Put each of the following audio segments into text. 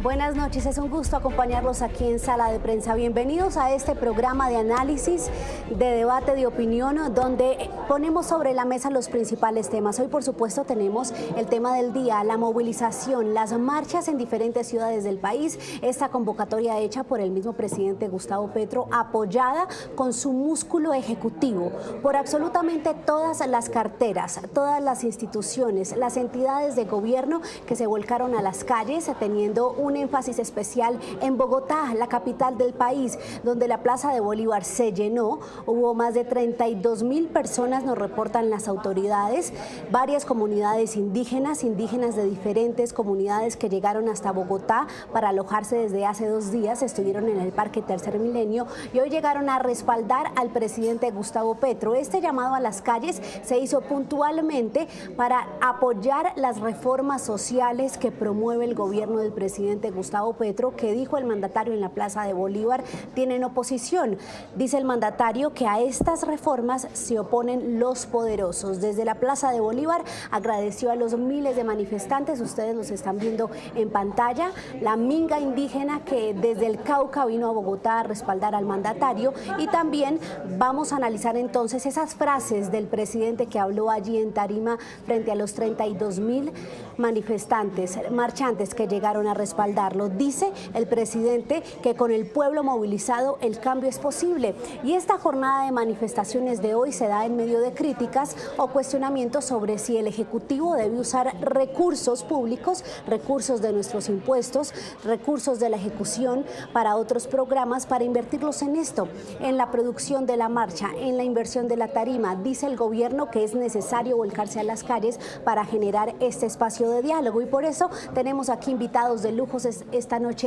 Buenas noches, es un gusto acompañarlos aquí en Sala de Prensa. Bienvenidos a este programa de análisis, de debate, de opinión, donde ponemos sobre la mesa los principales temas. Hoy, por supuesto, tenemos el tema del día, la movilización, las marchas en diferentes ciudades del país, esta convocatoria hecha por el mismo presidente Gustavo Petro, apoyada con su músculo ejecutivo por absolutamente todas las carteras, todas las instituciones, las entidades de gobierno que se volcaron a las calles, teniendo un énfasis especial en Bogotá, la capital del país, donde la Plaza de Bolívar se llenó. Hubo más de 32.000 personas, nos reportan las autoridades, varias comunidades indígenas de diferentes comunidades que llegaron hasta Bogotá para alojarse desde hace 2 días, estuvieron en el Parque Tercer Milenio y hoy llegaron a respaldar al presidente Gustavo Petro. Este llamado a las calles se hizo puntualmente para apoyar las reformas sociales que promueve el gobierno del presidente Gustavo Petro, que dijo el mandatario en la Plaza de Bolívar, tienen oposición. Dice el mandatario que a estas reformas se oponen los poderosos. Desde la Plaza de Bolívar agradeció a los miles de manifestantes, ustedes los están viendo en pantalla, la minga indígena que desde el Cauca vino a Bogotá a respaldar al mandatario, y también vamos a analizar entonces esas frases del presidente que habló allí en Tarima frente a los 32.000 manifestantes, marchantes que llegaron a respaldarlo. Dice el presidente que con el pueblo movilizado el cambio es posible, y esta jornada de manifestaciones de hoy se da en medio de críticas o cuestionamientos sobre si el Ejecutivo debe usar recursos públicos, recursos de nuestros impuestos, recursos de la ejecución para otros programas, para invertirlos en esto, en la producción de la marcha, en la inversión de la tarima. Dice el gobierno que es necesario volcarse a las calles para generar este espacio de diálogo, y por eso tenemos aquí invitados de lujo esta noche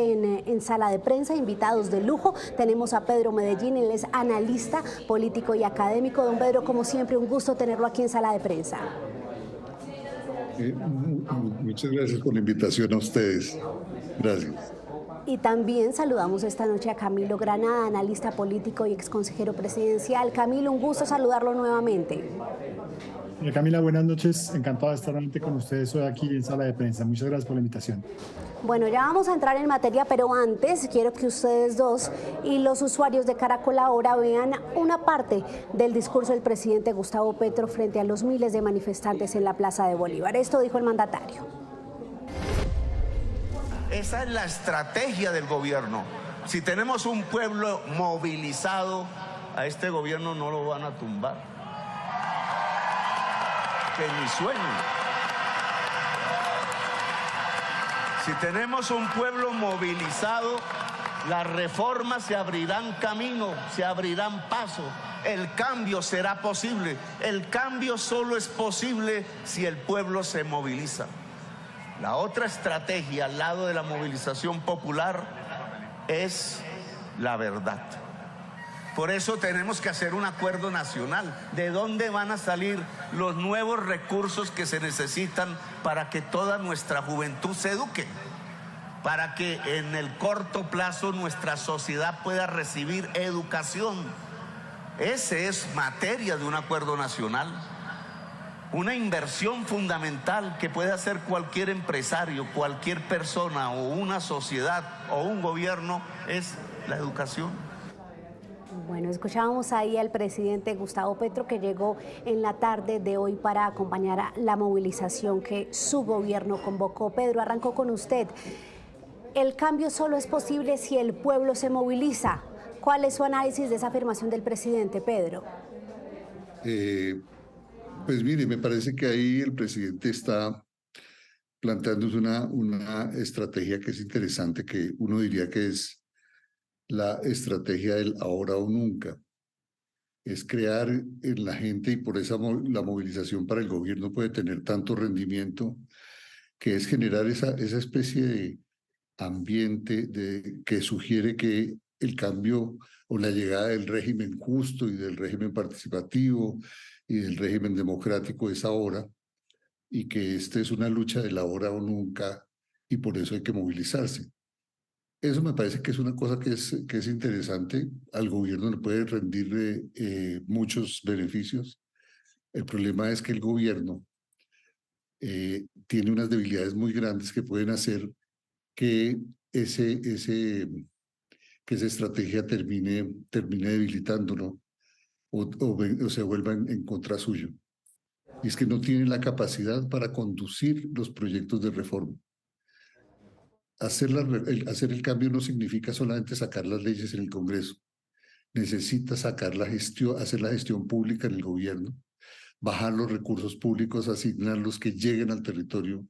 en Sala de Prensa, invitados de lujo. Tenemos a Pedro Medellín, él es analista político y académico. Don Pedro, como siempre, un gusto tenerlo aquí en Sala de Prensa. Muchas gracias por la invitación a ustedes. Gracias. Y también saludamos esta noche a Camilo Granada, analista político y exconsejero presidencial. Camilo, un gusto saludarlo nuevamente. Camila, buenas noches. Encantado de estar nuevamente con ustedes hoy aquí en Sala de Prensa. Muchas gracias por la invitación. Bueno, ya vamos a entrar en materia, pero antes quiero que ustedes dos y los usuarios de Caracol Ahora vean una parte del discurso del presidente Gustavo Petro frente a los miles de manifestantes en la Plaza de Bolívar. Esto dijo el mandatario. Esa es la estrategia del gobierno. Si tenemos un pueblo movilizado, a este gobierno no lo van a tumbar. Que ni sueño. Si tenemos un pueblo movilizado, las reformas se abrirán camino, se abrirán paso. El cambio será posible. El cambio solo es posible si el pueblo se moviliza. La otra estrategia al lado de la movilización popular es la verdad. Por eso tenemos que hacer un acuerdo nacional. ¿De dónde van a salir los nuevos recursos que se necesitan para que toda nuestra juventud se eduque? Para que en el corto plazo nuestra sociedad pueda recibir educación. Ese es materia de un acuerdo nacional. Una inversión fundamental que puede hacer cualquier empresario, cualquier persona o una sociedad o un gobierno es la educación. Bueno, escuchábamos ahí al presidente Gustavo Petro, que llegó en la tarde de hoy para acompañar a la movilización que su gobierno convocó. Pedro, arrancó con usted. El cambio solo es posible si el pueblo se moviliza. ¿Cuál es su análisis de esa afirmación del presidente, Pedro? Pues mire, me parece que ahí el presidente está planteándose una estrategia que es interesante, que uno diría que es la estrategia del ahora o nunca. Es crear en la gente, y por eso la movilización para el gobierno puede tener tanto rendimiento, que es generar esa especie de ambiente que sugiere que el cambio o la llegada del régimen justo y del régimen participativo y del régimen democrático es ahora, y que esta es una lucha del ahora o nunca, y por eso hay que movilizarse. Eso me parece que es una cosa que es interesante. Al gobierno le puede rendir muchos beneficios. El problema es que el gobierno tiene unas debilidades muy grandes que pueden hacer que que esa estrategia termine debilitándolo o se vuelva en contra suyo. Y es que no tiene la capacidad para conducir los proyectos de reforma. Hacer el cambio no significa solamente sacar las leyes en el Congreso. Necesita hacer la gestión pública en el gobierno, bajar los recursos públicos, asignarlos que lleguen al territorio,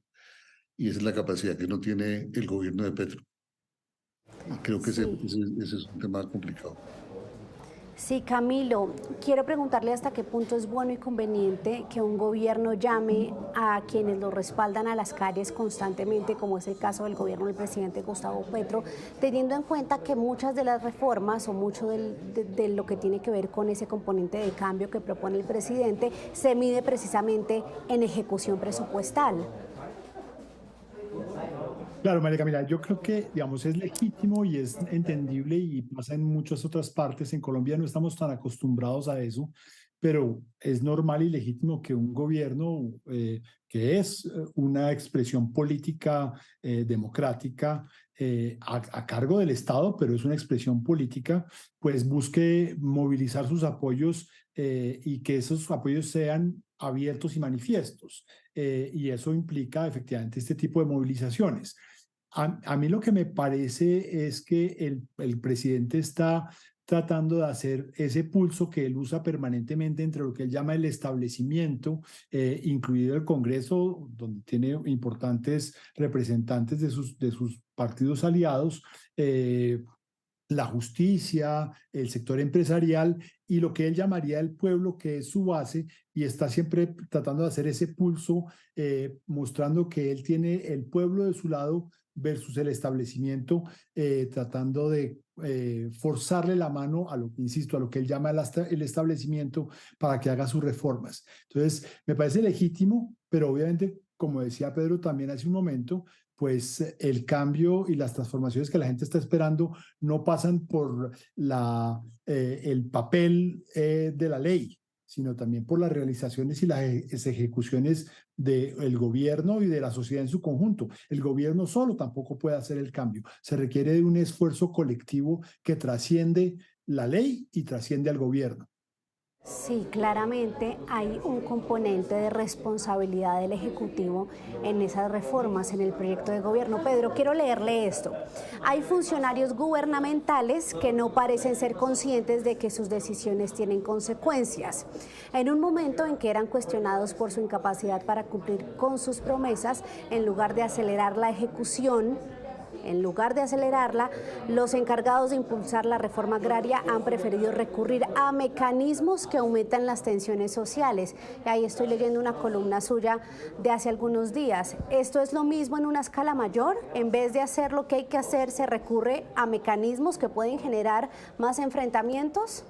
y esa es la capacidad que no tiene el gobierno de Petro. Y creo que ese es un tema complicado. Sí, Camilo, quiero preguntarle hasta qué punto es bueno y conveniente que un gobierno llame a quienes lo respaldan a las calles constantemente, como es el caso del gobierno del presidente Gustavo Petro, teniendo en cuenta que muchas de las reformas o mucho de lo que tiene que ver con ese componente de cambio que propone el presidente se mide precisamente en ejecución presupuestal. Claro, María Camila, yo creo que, digamos, es legítimo y es entendible y pasa en muchas otras partes. En Colombia no estamos tan acostumbrados a eso, pero es normal y legítimo que un gobierno que es una expresión política democrática a cargo del Estado, pero es una expresión política, pues busque movilizar sus apoyos y que esos apoyos sean abiertos y manifiestos. Y eso implica efectivamente este tipo de movilizaciones. A mí lo que me parece es que el presidente está tratando de hacer ese pulso que él usa permanentemente entre lo que él llama el establecimiento, incluido el Congreso, donde tiene importantes representantes de sus partidos aliados, la justicia, el sector empresarial y lo que él llamaría el pueblo, que es su base, y está siempre tratando de hacer ese pulso, mostrando que él tiene el pueblo de su lado versus el establecimiento, tratando de forzarle la mano a lo que, insisto, a lo que él llama el establecimiento para que haga sus reformas. Entonces, me parece legítimo, pero obviamente, como decía Pedro también hace un momento, pues el cambio y las transformaciones que la gente está esperando no pasan por el papel de la ley, sino también por las realizaciones y las ejecuciones del gobierno y de la sociedad en su conjunto. El gobierno solo tampoco puede hacer el cambio. Se requiere de un esfuerzo colectivo que trasciende la ley y trasciende al gobierno. Sí, claramente hay un componente de responsabilidad del Ejecutivo en esas reformas, en el proyecto de gobierno. Pedro, quiero leerle esto. Hay funcionarios gubernamentales que no parecen ser conscientes de que sus decisiones tienen consecuencias. En un momento en que eran cuestionados por su incapacidad para cumplir con sus promesas, en lugar de acelerar la ejecución, los encargados de impulsar la reforma agraria han preferido recurrir a mecanismos que aumentan las tensiones sociales. Y ahí estoy leyendo una columna suya de hace algunos días. ¿Esto es lo mismo en una escala mayor? En vez de hacer lo que hay que hacer, ¿se recurre a mecanismos que pueden generar más enfrentamientos?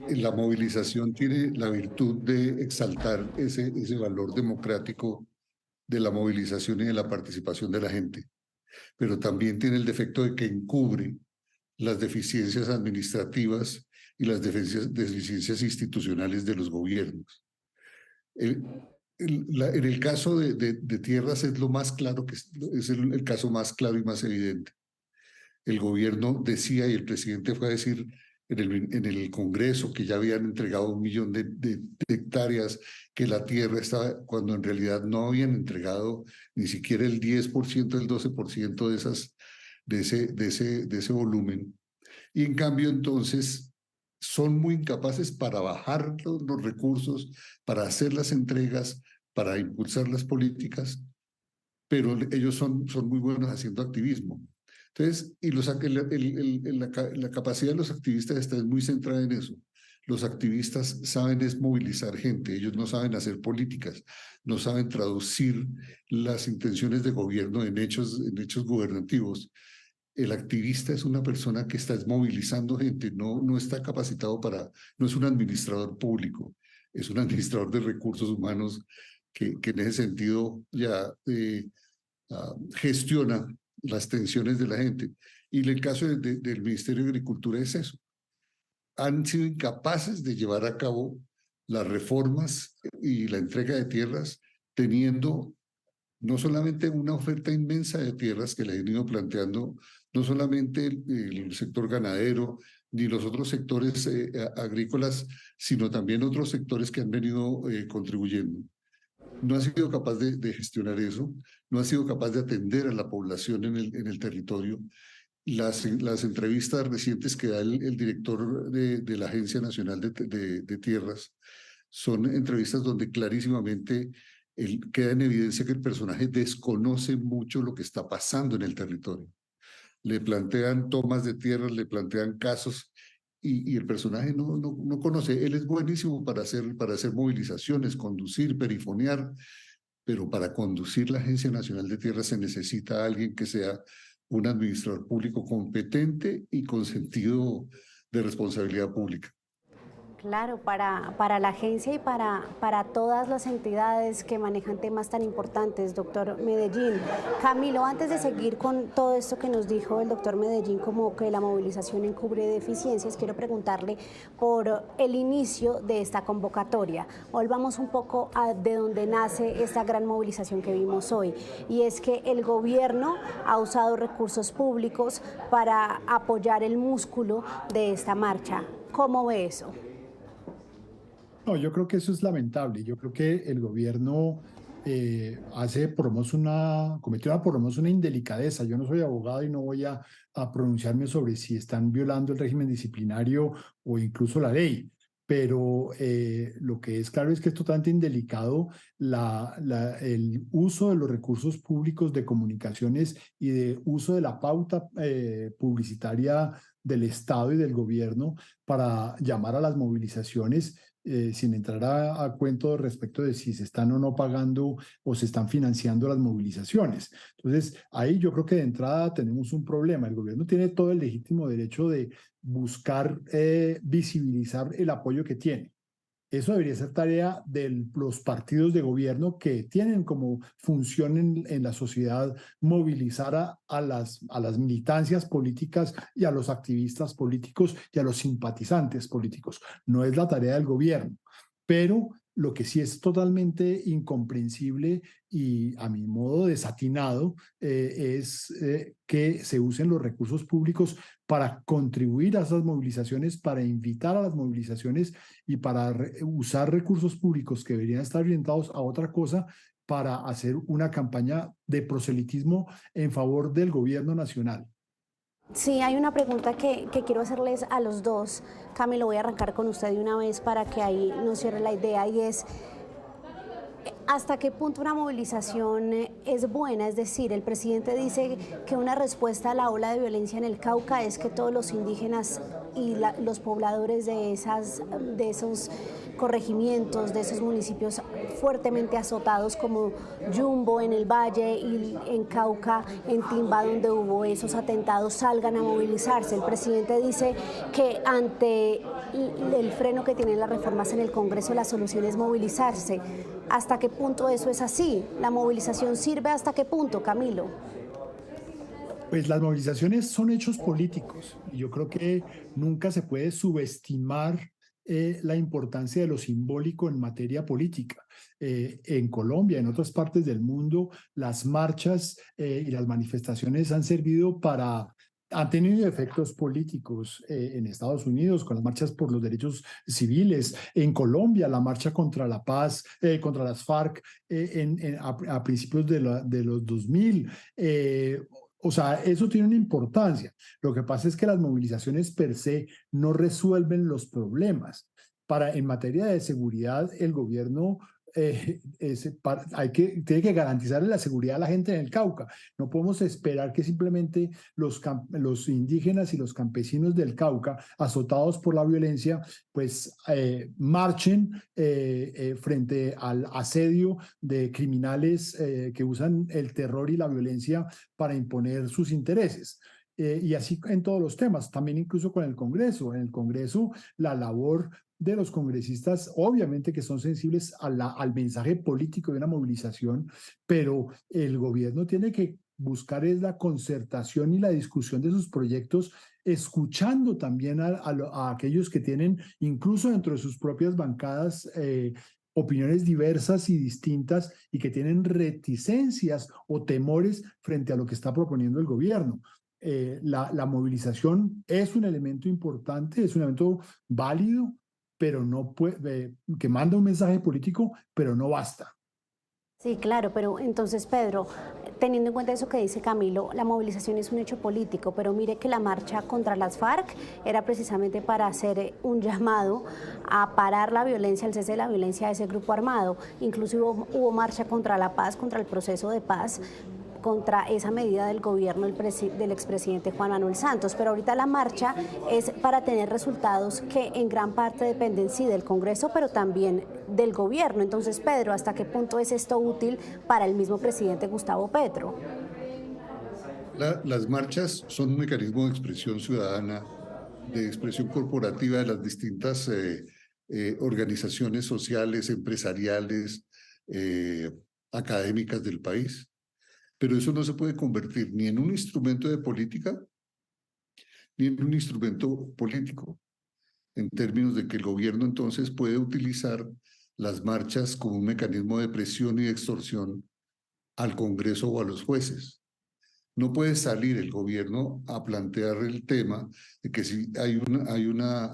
La movilización tiene la virtud de exaltar ese valor democrático de la movilización y de la participación de la gente, pero también tiene el defecto de que encubre las deficiencias administrativas y las deficiencias institucionales de los gobiernos. En el caso de tierras es lo más claro, es el caso más claro y más evidente. El gobierno decía, y el presidente fue a decir en el Congreso, que ya habían entregado 1 millón de hectáreas, que la tierra estaba, cuando en realidad no habían entregado ni siquiera el 10%, el 12% de ese volumen. Y en cambio, entonces, son muy incapaces para bajar los recursos, para hacer las entregas, para impulsar las políticas, pero ellos son muy buenos haciendo activismo. Entonces, y la capacidad de los activistas está muy centrada en eso. Los activistas saben es movilizar gente, ellos no saben hacer políticas, no saben traducir las intenciones de gobierno en hechos gubernativos. El activista es una persona que está movilizando gente, no está capacitado no es un administrador público, es un administrador de recursos humanos que en ese sentido ya gestiona las tensiones de la gente. Y en el caso del Ministerio de Agricultura es eso. Han sido incapaces de llevar a cabo las reformas y la entrega de tierras teniendo no solamente una oferta inmensa de tierras que le han ido planteando, no solamente el sector ganadero, ni los otros sectores agrícolas, sino también otros sectores que han venido contribuyendo. No ha sido capaz de gestionar eso, no ha sido capaz de atender a la población en el territorio. Las entrevistas recientes que da el director de la Agencia Nacional de Tierras son entrevistas donde clarísimamente queda en evidencia que el personaje desconoce mucho lo que está pasando en el territorio. Le plantean tomas de tierras, le plantean casos y el personaje no conoce. Él es buenísimo para hacer movilizaciones, conducir, perifonear, pero para conducir la Agencia Nacional de Tierras se necesita alguien que sea un administrador público competente y con sentido de responsabilidad pública. Claro, para la agencia y para todas las entidades que manejan temas tan importantes, doctor Medellín. Camilo, antes de seguir con todo esto que nos dijo el doctor Medellín, como que la movilización encubre deficiencias, quiero preguntarle por el inicio de esta convocatoria. Volvamos un poco de donde nace esta gran movilización que vimos hoy, y es que el gobierno ha usado recursos públicos para apoyar el músculo de esta marcha. ¿Cómo ve eso? No, yo creo que eso es lamentable. Yo creo que el gobierno cometió por lo menos una indelicadeza. Yo no soy abogado y no voy a pronunciarme sobre si están violando el régimen disciplinario o incluso la ley. Pero lo que es claro es que es totalmente indelicado el uso de los recursos públicos de comunicaciones y de uso de la pauta publicitaria del Estado y del gobierno para llamar a las movilizaciones sin entrar a cuento respecto de si se están o no pagando o se están financiando las movilizaciones. Entonces, ahí yo creo que de entrada tenemos un problema. El gobierno tiene todo el legítimo derecho de buscar visibilizar el apoyo que tiene. Eso debería ser tarea de los partidos de gobierno que tienen como función en la sociedad movilizar a las militancias políticas y a los activistas políticos y a los simpatizantes políticos. No es la tarea del gobierno, pero lo que sí es totalmente incomprensible y a mi modo desatinado es que se usen los recursos públicos para contribuir a esas movilizaciones, para invitar a las movilizaciones y para usar recursos públicos que deberían estar orientados a otra cosa para hacer una campaña de proselitismo en favor del gobierno nacional. Sí, hay una pregunta que quiero hacerles a los dos. Camilo, voy a arrancar con usted de una vez para que ahí nos cierre la idea, y es ¿hasta qué punto una movilización es buena? Es decir, el presidente dice que una respuesta a la ola de violencia en el Cauca es que todos los indígenas y los pobladores de esos corregimientos, de esos municipios fuertemente azotados como Yumbo en el Valle y en Cauca, en Timba, donde hubo esos atentados, salgan a movilizarse. El presidente dice que ante el freno que tienen las reformas en el Congreso, la solución es movilizarse. ¿Hasta qué punto eso es así? ¿La movilización sirve hasta qué punto, Camilo? Pues las movilizaciones son hechos políticos y yo creo que nunca se puede subestimar la importancia de lo simbólico en materia política. En Colombia, en otras partes del mundo, las marchas y las manifestaciones han tenido efectos políticos en Estados Unidos con las marchas por los derechos civiles, en Colombia la marcha contra la paz, contra las FARC a principios de los 2000. O sea, eso tiene una importancia. Lo que pasa es que las movilizaciones per se no resuelven los problemas. En materia de seguridad, el gobierno tiene que garantizarle la seguridad a la gente en el Cauca. No podemos esperar que simplemente los indígenas y los campesinos del Cauca, azotados por la violencia, pues marchen frente al asedio de criminales que usan el terror y la violencia para imponer sus intereses. Y así en todos los temas, también incluso con el Congreso. En el Congreso, la labor de los congresistas, obviamente que son sensibles al mensaje político de una movilización, pero el gobierno tiene que buscar es la concertación y la discusión de sus proyectos, escuchando también a aquellos que tienen, incluso dentro de sus propias bancadas, opiniones diversas y distintas y que tienen reticencias o temores frente a lo que está proponiendo el gobierno. La movilización es un elemento importante, es un elemento válido, pero no puede, que manda un mensaje político, pero no basta. Sí, claro, pero entonces, Pedro, teniendo en cuenta eso que dice Camilo, la movilización es un hecho político, pero mire que la marcha contra las FARC era precisamente para hacer un llamado a parar la violencia, el cese de la violencia de ese grupo armado. Incluso hubo marcha contra la paz, contra el proceso de paz, contra esa medida del gobierno del expresidente Juan Manuel Santos, pero ahorita la marcha es para tener resultados que en gran parte dependen sí del Congreso, pero también del gobierno. Entonces, Pedro, ¿hasta qué punto es esto útil para el mismo presidente Gustavo Petro? Las marchas son un mecanismo de expresión ciudadana, de expresión corporativa de las distintas organizaciones sociales, empresariales, académicas del país. Pero eso no se puede convertir ni en un instrumento de política, ni en un instrumento político, en términos de que el gobierno entonces puede utilizar las marchas como un mecanismo de presión y de extorsión al Congreso o a los jueces. No puede salir el gobierno a plantear el tema de que si hay una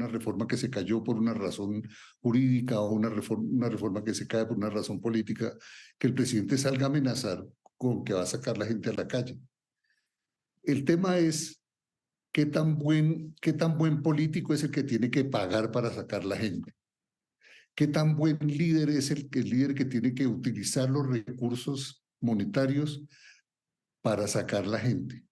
reforma que se cayó por una razón jurídica o una reforma que se cae por una razón política, que el presidente salga a amenazar con que va a sacar la gente a la calle. El tema es qué tan buen político es el que tiene que pagar para sacar la gente. ¿Qué tan buen líder es el líder que tiene que utilizar los recursos monetarios para sacar la gente?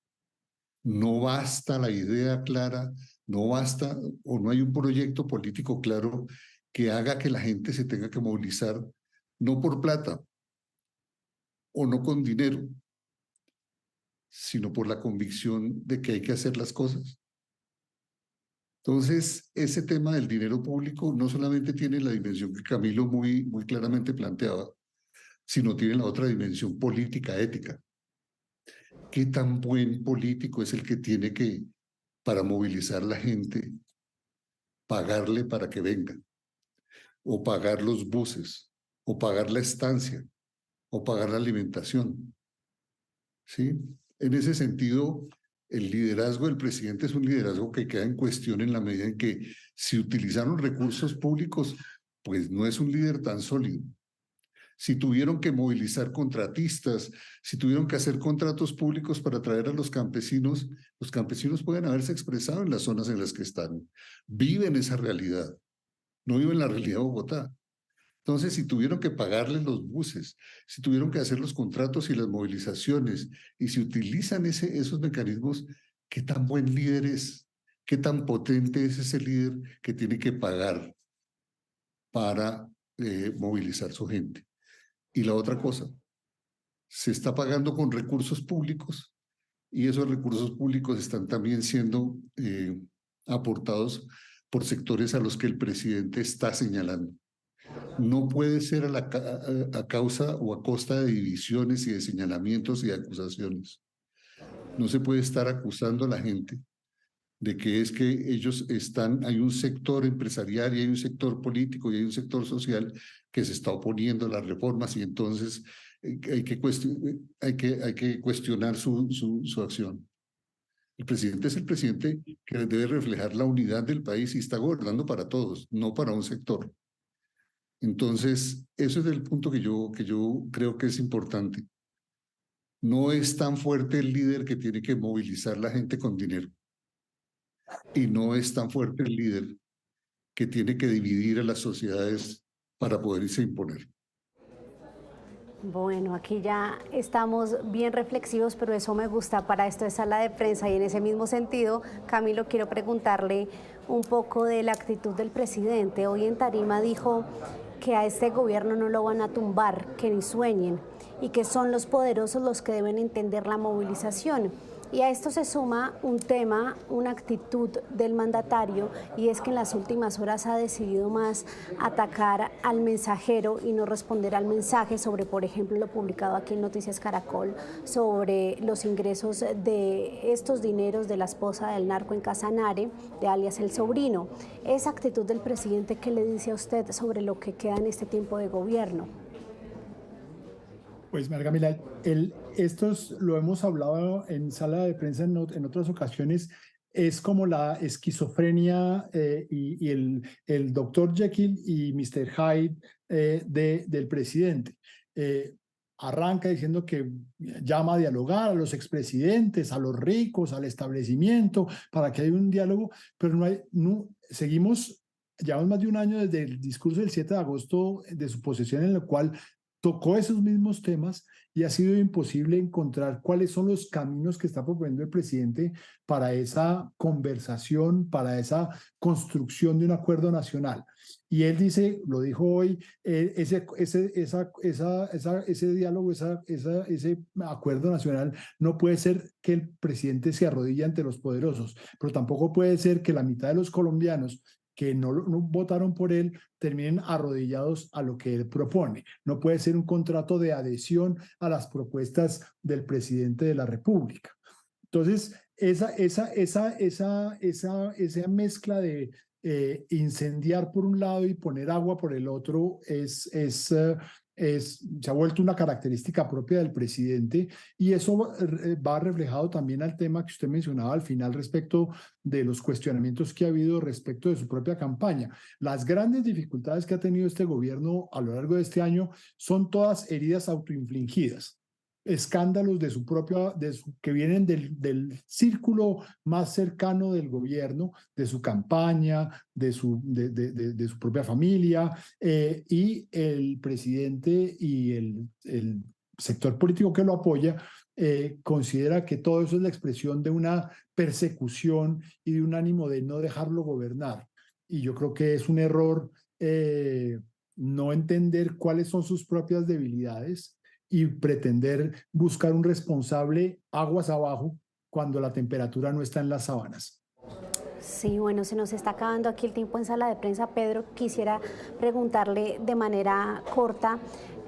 No basta la idea clara, no basta o no hay un proyecto político claro que haga que la gente se tenga que movilizar, no por plata o no con dinero, sino por la convicción de que hay que hacer las cosas. Entonces, ese tema del dinero público no solamente tiene la dimensión que Camilo muy claramente planteaba, sino tiene la otra dimensión política, ética. ¿Qué tan buen político es el que tiene que, para movilizar la gente, pagarle para que venga? O pagar los buses, o pagar la estancia, o pagar la alimentación. ¿Sí? En ese sentido, el liderazgo del presidente es un liderazgo que queda en cuestión en la medida en que si utilizaron recursos públicos, pues no es un líder tan sólido. Si tuvieron que movilizar contratistas, si tuvieron que hacer contratos públicos para atraer a los campesinos pueden haberse expresado en las zonas en las que están. Viven esa realidad, no viven la realidad de Bogotá. Entonces, si tuvieron que pagarles los buses, si tuvieron que hacer los contratos y las movilizaciones, y si utilizan esos mecanismos, ¿qué tan buen líder es? ¿Qué tan potente es ese líder que tiene que pagar para movilizar su gente? Y la otra cosa, se está pagando con recursos públicos y esos recursos públicos están también siendo aportados por sectores a los que el presidente está señalando. No puede ser a causa o a costa de divisiones y de señalamientos y de acusaciones. No se puede estar acusando a la gente de que es que ellos hay un sector empresarial y hay un sector político y hay un sector social que se está oponiendo a las reformas y entonces hay que cuestionar su acción. El presidente es el presidente que debe reflejar la unidad del país y está gobernando para todos, no para un sector. Entonces, eso es el punto que yo creo que es importante. No es tan fuerte el líder que tiene que movilizar la gente con dinero. Y no es tan fuerte el líder que tiene que dividir a las sociedades para poderse imponer. Bueno, aquí ya estamos bien reflexivos, pero eso me gusta, para esto es sala de prensa, y en ese mismo sentido, Camilo, quiero preguntarle un poco de la actitud del presidente. Hoy en Tarima dijo que a este gobierno no lo van a tumbar, que ni sueñen, y que son los poderosos los que deben entender la movilización. Y a esto se suma un tema, una actitud del mandatario, y es que en las últimas horas ha decidido más atacar al mensajero y no responder al mensaje sobre, por ejemplo, lo publicado aquí en Noticias Caracol sobre los ingresos de estos dineros de la esposa del narco en Casanare, de alias El Sobrino. Esa actitud del presidente, ¿qué le dice a usted sobre lo que queda en este tiempo de gobierno? Pues, María Camila, estos lo hemos hablado en sala de prensa en otras ocasiones, es como la esquizofrenia y el Dr. Jekyll y Mr. Hyde del presidente. Arranca diciendo que llama a dialogar a los expresidentes, a los ricos, al establecimiento, para que haya un diálogo, pero seguimos, llevamos más de un año desde el discurso del 7 de agosto de su posesión, en el cual tocó esos mismos temas y ha sido imposible encontrar cuáles son los caminos que está proponiendo el presidente para esa conversación, para esa construcción de un acuerdo nacional. Y él dice, lo dijo hoy, ese diálogo, ese acuerdo nacional no puede ser que el presidente se arrodille ante los poderosos, pero tampoco puede ser que la mitad de los colombianos que no votaron por él terminen arrodillados a lo que él propone. No puede ser un contrato de adhesión a las propuestas del presidente de la República. Entonces, esa mezcla de incendiar por un lado y poner agua por el otro se ha vuelto una característica propia del presidente, y eso va reflejado también al tema que usted mencionaba al final respecto de los cuestionamientos que ha habido respecto de su propia campaña. Las grandes dificultades que ha tenido este gobierno a lo largo de este año son todas heridas autoinfligidas, escándalos que vienen del círculo más cercano del gobierno, de su campaña, de su propia familia, y el presidente y el sector político que lo apoya considera que todo eso es la expresión de una persecución y de un ánimo de no dejarlo gobernar. Y yo creo que es un error no entender cuáles son sus propias debilidades y pretender buscar un responsable aguas abajo cuando la temperatura no está en las sábanas. Sí, bueno, se nos está acabando aquí el tiempo en sala de prensa. Pedro, quisiera preguntarle de manera corta,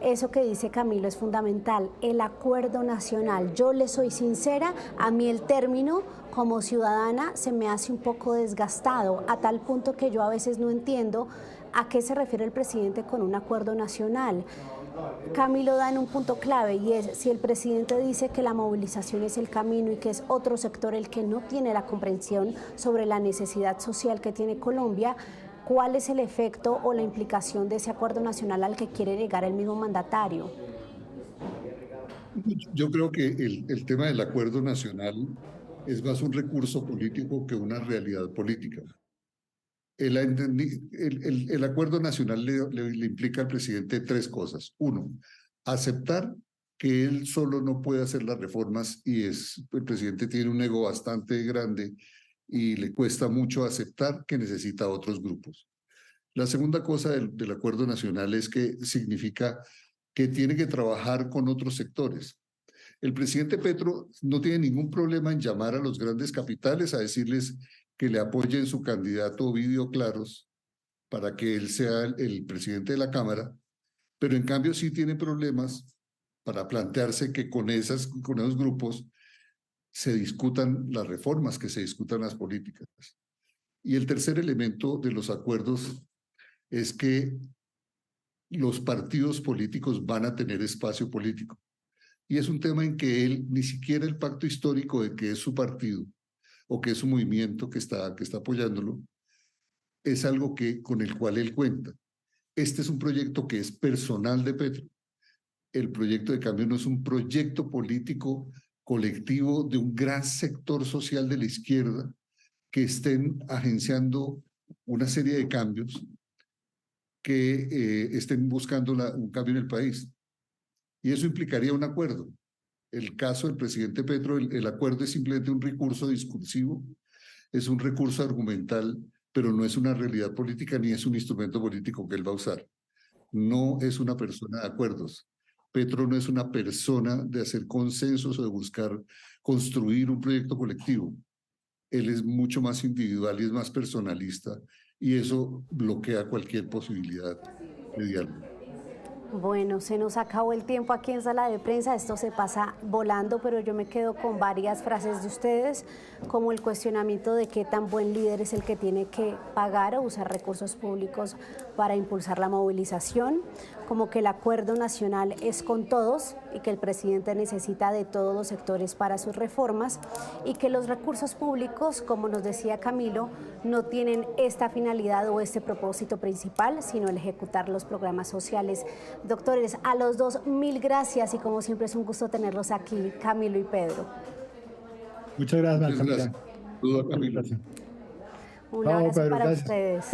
eso que dice Camilo es fundamental, el acuerdo nacional. Yo le soy sincera, a mí el término como ciudadana se me hace un poco desgastado, a tal punto que yo a veces no entiendo a qué se refiere el presidente con un acuerdo nacional. Camilo da en un punto clave, y es si el presidente dice que la movilización es el camino y que es otro sector el que no tiene la comprensión sobre la necesidad social que tiene Colombia, ¿cuál es el efecto o la implicación de ese acuerdo nacional al que quiere llegar el mismo mandatario? Yo creo que el tema del acuerdo nacional es más un recurso político que una realidad política. El acuerdo nacional le implica al presidente tres cosas. Uno, aceptar que él solo no puede hacer las reformas, y el presidente tiene un ego bastante grande y le cuesta mucho aceptar que necesita otros grupos. La segunda cosa del acuerdo nacional es que significa que tiene que trabajar con otros sectores. El presidente Petro no tiene ningún problema en llamar a los grandes capitales a decirles que le apoyen su candidato Ovidio Claros para que él sea el presidente de la Cámara, pero en cambio sí tiene problemas para plantearse que con esos grupos se discutan las reformas, que se discutan las políticas. Y el tercer elemento de los acuerdos es que los partidos políticos van a tener espacio político. Y es un tema en que él, ni siquiera el pacto histórico de que es su partido o que es su movimiento que está apoyándolo, es algo con el cual él cuenta. Este es un proyecto que es personal de Petro. El proyecto de cambio no es un proyecto político colectivo de un gran sector social de la izquierda que estén agenciando una serie de cambios, que estén buscando un cambio en el país. Y eso implicaría un acuerdo. El caso del presidente Petro, el acuerdo es simplemente un recurso discursivo, es un recurso argumental, pero no es una realidad política ni es un instrumento político que él va a usar. No es una persona de acuerdos. Petro no es una persona de hacer consensos o de buscar construir un proyecto colectivo. Él es mucho más individual y es más personalista, y eso bloquea cualquier posibilidad de diálogo. Bueno, se nos acabó el tiempo aquí en Sala de Prensa, esto se pasa volando, pero yo me quedo con varias frases de ustedes, como el cuestionamiento de qué tan buen líder es el que tiene que pagar o usar recursos públicos para impulsar la movilización, como que el acuerdo nacional es con todos y que el presidente necesita de todos los sectores para sus reformas, y que los recursos públicos, como nos decía Camilo, no tienen esta finalidad o este propósito principal, sino el ejecutar los programas sociales. Doctores, a los dos, mil gracias, y como siempre es un gusto tenerlos aquí, Camilo y Pedro. Muchas gracias, Muchas Camila. gracias. Saludos a Camilo. Un abrazo Pedro, para gracias. ustedes.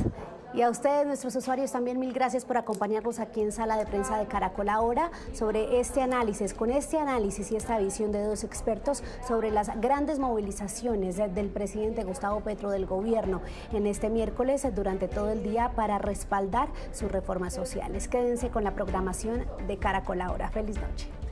Y a ustedes, nuestros usuarios, también mil gracias por acompañarnos aquí en Sala de Prensa de Caracol Ahora sobre este análisis, con este análisis y esta visión de dos expertos sobre las grandes movilizaciones del presidente Gustavo Petro, del gobierno, en este miércoles durante todo el día para respaldar sus reformas sociales. Quédense con la programación de Caracol Ahora. Feliz noche.